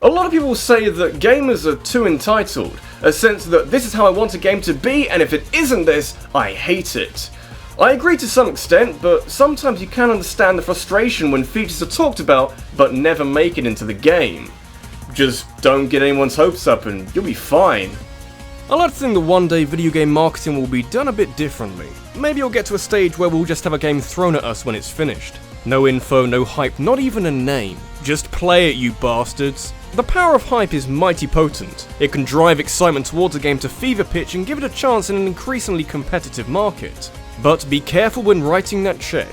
A lot of people say that gamers are too entitled, a sense that this is how I want a game to be, and if it isn't this, I hate it. I agree to some extent, but sometimes you can understand the frustration when features are talked about but never make it into the game. Just don't get anyone's hopes up and you'll be fine. I like to think that one day video game marketing will be done a bit differently. Maybe it'll get to a stage where we'll just have a game thrown at us when it's finished. No info, no hype, not even a name. Just play it, you bastards. The power of hype is mighty potent. It can drive excitement towards a game to fever pitch and give it a chance in an increasingly competitive market. But be careful when writing that check.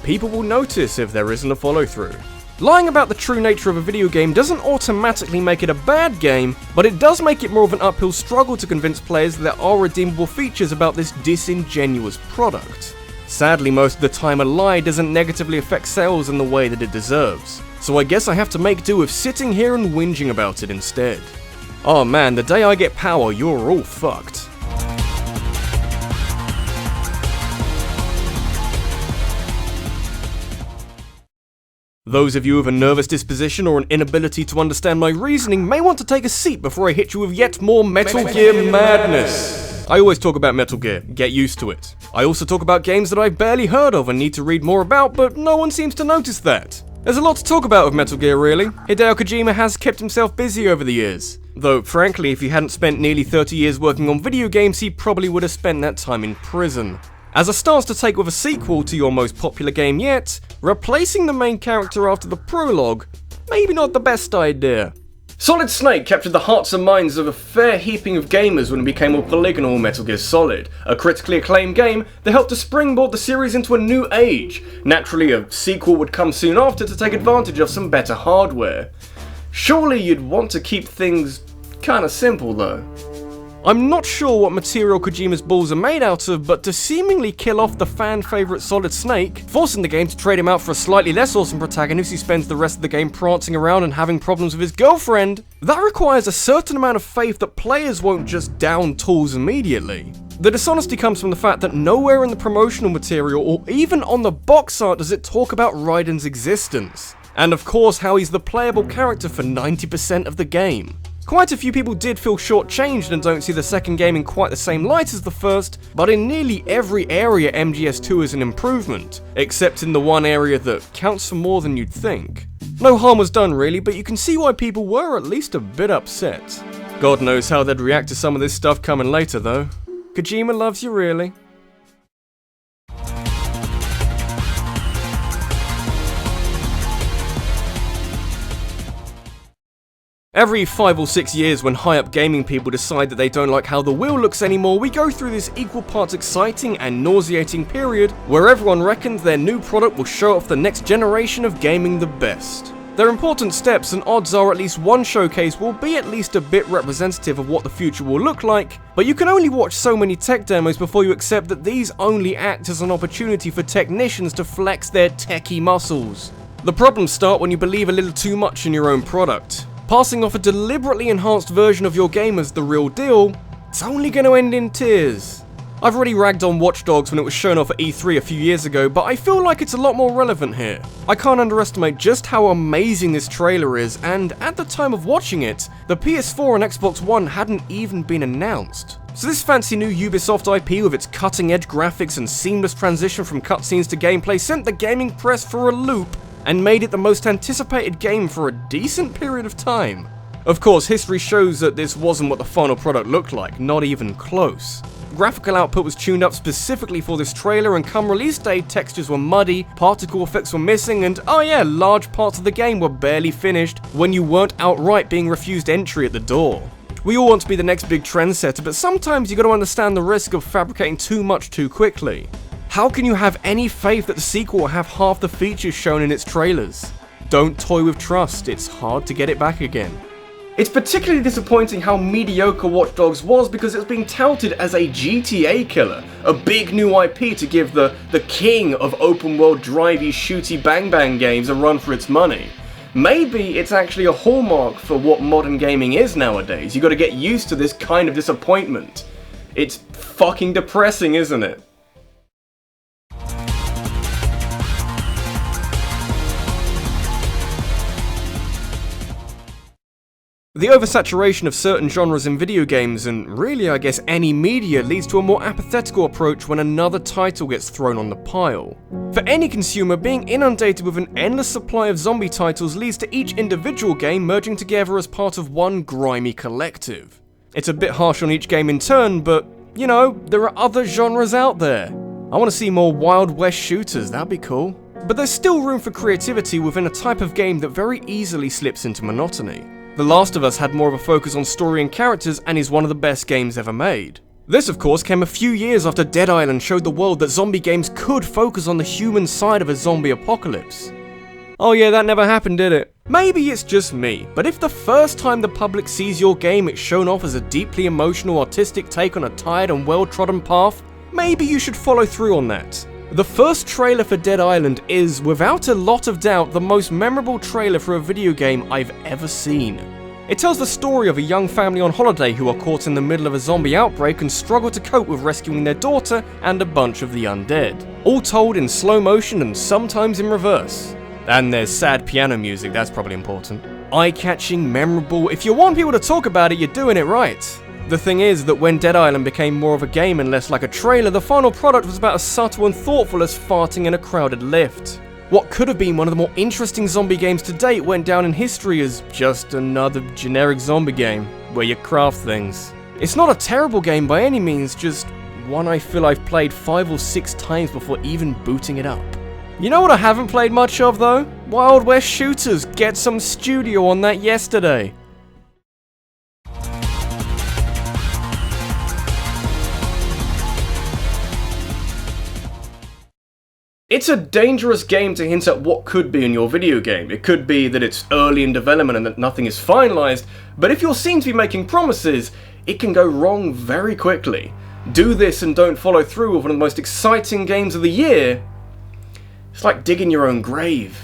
People will notice if there isn't a follow-through. Lying about the true nature of a video game doesn't automatically make it a bad game, but it does make it more of an uphill struggle to convince players that there are redeemable features about this disingenuous product. Sadly, most of the time a lie doesn't negatively affect sales in the way that it deserves. So I guess I have to make do with sitting here and whinging about it instead. Oh man, the day I get power, you're all fucked. Those of you with a nervous disposition or an inability to understand my reasoning may want to take a seat before I hit you with yet more Metal Gear madness. I always talk about Metal Gear, get used to it. I also talk about games that I've barely heard of and need to read more about, but no one seems to notice that. There's a lot to talk about with Metal Gear really. Hideo Kojima has kept himself busy over the years. Though, frankly, if he hadn't spent nearly 30 years working on video games, he probably would have spent that time in prison. As a stance to take with a sequel to your most popular game yet, replacing the main character after the prologue, maybe not the best idea. Solid Snake captured the hearts and minds of a fair heaping of gamers when it became more polygonal Metal Gear Solid, a critically acclaimed game that helped to springboard the series into a new age. Naturally, a sequel would come soon after to take advantage of some better hardware. Surely you'd want to keep things kinda simple though. I'm not sure what material Kojima's balls are made out of, but to seemingly kill off the fan favourite Solid Snake, forcing the game to trade him out for a slightly less awesome protagonist who spends the rest of the game prancing around and having problems with his girlfriend, that requires a certain amount of faith that players won't just down tools immediately. The dishonesty comes from the fact that nowhere in the promotional material or even on the box art does it talk about Raiden's existence. And of course how he's the playable character for 90% of the game. Quite a few people did feel shortchanged and don't see the second game in quite the same light as the first, but in nearly every area MGS2 is an improvement, except in the one area that counts for more than you'd think. No harm was done really, but you can see why people were at least a bit upset. God knows how they'd react to some of this stuff coming later though. Kojima loves you really. Every 5 or 6 years when high-up gaming people decide that they don't like how the wheel looks anymore, we go through this equal parts exciting and nauseating period where everyone reckons their new product will show off the next generation of gaming the best. They're important steps and odds are at least one showcase will be at least a bit representative of what the future will look like, but you can only watch so many tech demos before you accept that these only act as an opportunity for technicians to flex their techie muscles. The problems start when you believe a little too much in your own product. Passing off a deliberately enhanced version of your game as the real deal, it's only going to end in tears. I've already ragged on Watch Dogs when it was shown off at E3 a few years ago, but I feel like it's a lot more relevant here. I can't underestimate just how amazing this trailer is, and at the time of watching it, the PS4 and Xbox One hadn't even been announced. So this fancy new Ubisoft IP with its cutting-edge graphics and seamless transition from cutscenes to gameplay sent the gaming press for a loop, and made it the most anticipated game for a decent period of time. Of course, history shows that this wasn't what the final product looked like, not even close. Graphical output was tuned up specifically for this trailer, and come release day, textures were muddy, particle effects were missing, and oh yeah, large parts of the game were barely finished when you weren't outright being refused entry at the door. We all want to be the next big trendsetter, but sometimes you gotta understand the risk of fabricating too much too quickly. How can you have any faith that the sequel will have half the features shown in its trailers? Don't toy with trust, it's hard to get it back again. It's particularly disappointing how mediocre Watch Dogs was because it was being touted as a GTA killer, a big new IP to give the king of open world drivey shooty bang bang games a run for its money. Maybe it's actually a hallmark for what modern gaming is nowadays. You gotta get used to this kind of disappointment. It's fucking depressing, isn't it? The oversaturation of certain genres in video games, and really I guess any media, leads to a more apathetical approach when another title gets thrown on the pile. For any consumer, being inundated with an endless supply of zombie titles leads to each individual game merging together as part of one grimy collective. It's a bit harsh on each game in turn, but, you know, there are other genres out there. I want to see more Wild West shooters, that'd be cool. But there's still room for creativity within a type of game that very easily slips into monotony. The Last of Us had more of a focus on story and characters and is one of the best games ever made. This of course came a few years after Dead Island showed the world that zombie games could focus on the human side of a zombie apocalypse. Oh yeah, that never happened, did it? Maybe it's just me, but if the first time the public sees your game it's shown off as a deeply emotional artistic take on a tired and well-trodden path, maybe you should follow through on that. The first trailer for Dead Island is, without a lot of doubt, the most memorable trailer for a video game I've ever seen. It tells the story of a young family on holiday who are caught in the middle of a zombie outbreak and struggle to cope with rescuing their daughter and a bunch of the undead. All told in slow motion and sometimes in reverse. And there's sad piano music, that's probably important. Eye-catching, memorable, if you want people to talk about it, you're doing it right. The thing is that when Dead Island became more of a game and less like a trailer, the final product was about as subtle and thoughtful as farting in a crowded lift. What could have been one of the more interesting zombie games to date went down in history as just another generic zombie game, where you craft things. It's not a terrible game by any means, just one I feel I've played 5 or 6 times before even booting it up. You know what I haven't played much of though? Wild West shooters, get some studio on that yesterday. It's a dangerous game to hint at what could be in your video game. It could be that it's early in development and that nothing is finalized, but if you're seen to be making promises, it can go wrong very quickly. Do this and don't follow through with one of the most exciting games of the year. It's like digging your own grave.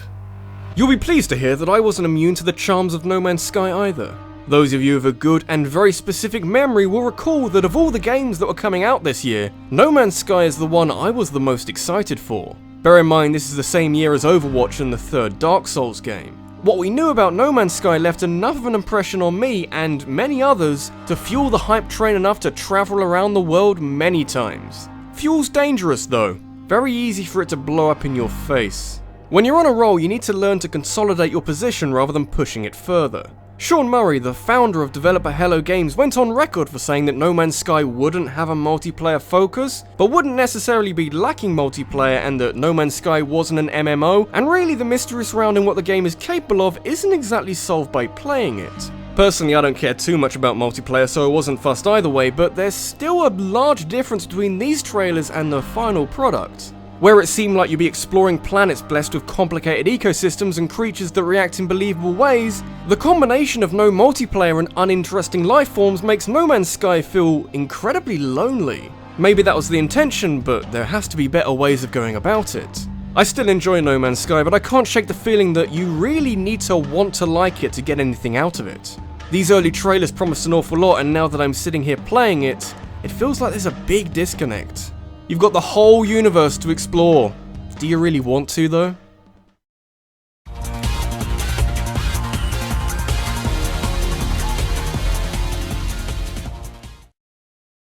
You'll be pleased to hear that I wasn't immune to the charms of No Man's Sky either. Those of you with a good and very specific memory will recall that of all the games that were coming out this year, No Man's Sky is the one I was the most excited for. Bear in mind this is the same year as Overwatch and the third Dark Souls game. What we knew about No Man's Sky left enough of an impression on me and many others to fuel the hype train enough to travel around the world many times. Fuel's dangerous though, very easy for it to blow up in your face. When you're on a roll you need to learn to consolidate your position rather than pushing it further. Sean Murray, the founder of developer Hello Games, went on record for saying that No Man's Sky wouldn't have a multiplayer focus, but wouldn't necessarily be lacking multiplayer, and that No Man's Sky wasn't an MMO, and really the mystery surrounding what the game is capable of isn't exactly solved by playing it. Personally, I don't care too much about multiplayer, so I wasn't fussed either way, but there's still a large difference between these trailers and the final product. Where it seemed like you'd be exploring planets blessed with complicated ecosystems and creatures that react in believable ways, the combination of no multiplayer and uninteresting life forms makes No Man's Sky feel incredibly lonely. Maybe that was the intention, but there has to be better ways of going about it. I still enjoy No Man's Sky, but I can't shake the feeling that you really need to want to like it to get anything out of it. These early trailers promised an awful lot, and now that I'm sitting here playing it, it feels like there's a big disconnect. You've got the whole universe to explore. Do you really want to, though?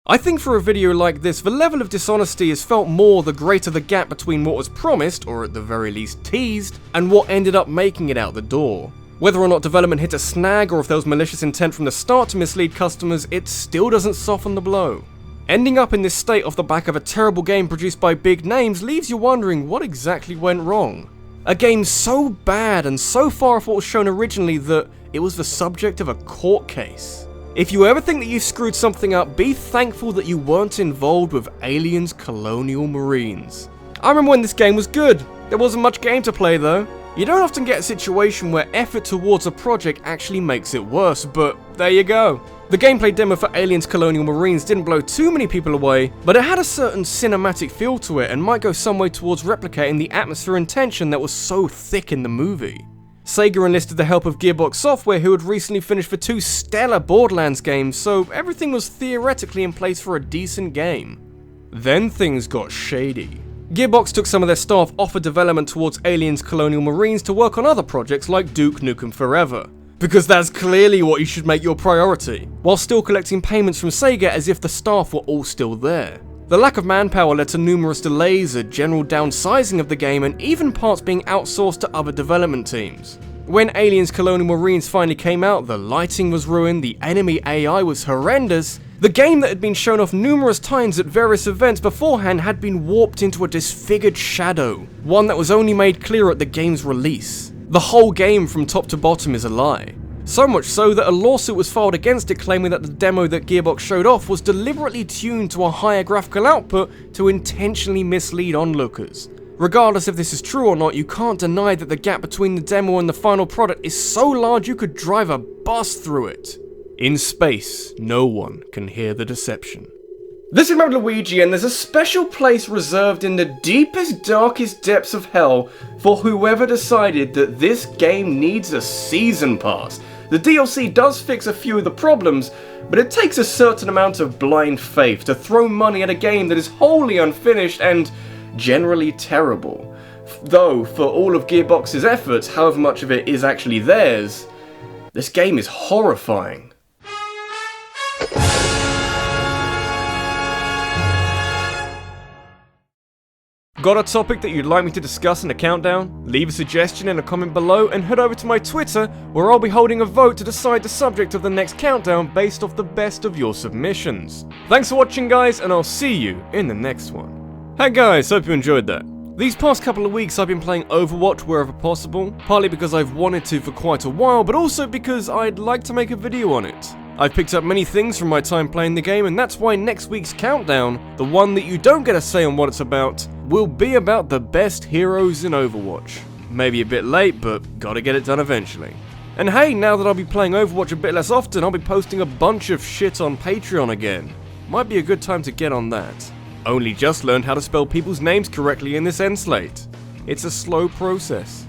I think for a video like this, the level of dishonesty is felt more the greater the gap between what was promised, or at the very least teased, and what ended up making it out the door. Whether or not development hit a snag, or if there was malicious intent from the start to mislead customers, it still doesn't soften the blow. Ending up in this state off the back of a terrible game produced by big names leaves you wondering what exactly went wrong. A game so bad and so far off what was shown originally that it was the subject of a court case. If you ever think that you screwed something up, be thankful that you weren't involved with Alien's Colonial Marines. I remember when this game was good. There wasn't much game to play though. You don't often get a situation where effort towards a project actually makes it worse, but there you go. The gameplay demo for Alien's Colonial Marines didn't blow too many people away, but it had a certain cinematic feel to it and might go some way towards replicating the atmosphere and tension that was so thick in the movie. Sega enlisted the help of Gearbox Software, who had recently finished the 2 stellar Borderlands games, so everything was theoretically in place for a decent game. Then things got shady. Gearbox took some of their staff off of development towards Alien's Colonial Marines to work on other projects like Duke Nukem Forever. because that's clearly what you should make your priority, while still collecting payments from Sega as if the staff were all still there. The lack of manpower led to numerous delays, a general downsizing of the game, and even parts being outsourced to other development teams. When Aliens Colonial Marines finally came out, the lighting was ruined, the enemy AI was horrendous. The game that had been shown off numerous times at various events beforehand had been warped into a disfigured shadow, one that was only made clear at the game's release. The whole game from top to bottom is a lie. So much so that a lawsuit was filed against it, claiming that the demo that Gearbox showed off was deliberately tuned to a higher graphical output to intentionally mislead onlookers. Regardless if this is true or not, you can't deny that the gap between the demo and the final product is so large you could drive a bus through it. In space, no one can hear the deception. This is RabbidLuigi, and there's a special place reserved in the deepest, darkest depths of hell for whoever decided that this game needs a season pass. The DLC does fix a few of the problems, but it takes a certain amount of blind faith to throw money at a game that is wholly unfinished and generally terrible. Though, for all of Gearbox's efforts, however much of it is actually theirs, this game is horrifying. Got a topic that you'd like me to discuss in a countdown? Leave a suggestion in a comment below and head over to my Twitter, where I'll be holding a vote to decide the subject of the next countdown based off the best of your submissions. Thanks for watching, guys, and I'll see you in the next one. Hey guys, hope you enjoyed that. These past couple of weeks I've been playing Overwatch wherever possible, partly because I've wanted to for quite a while, but also because I'd like to make a video on it. I've picked up many things from my time playing the game, and that's why next week's countdown, the one that you don't get a say on what it's about, will be about the best heroes in Overwatch. Maybe a bit late, but gotta get it done eventually. And hey, now that I'll be playing Overwatch a bit less often, I'll be posting a bunch of shit on Patreon again. Might be a good time to get on that. Only just learned how to spell people's names correctly in this end slate. It's a slow process.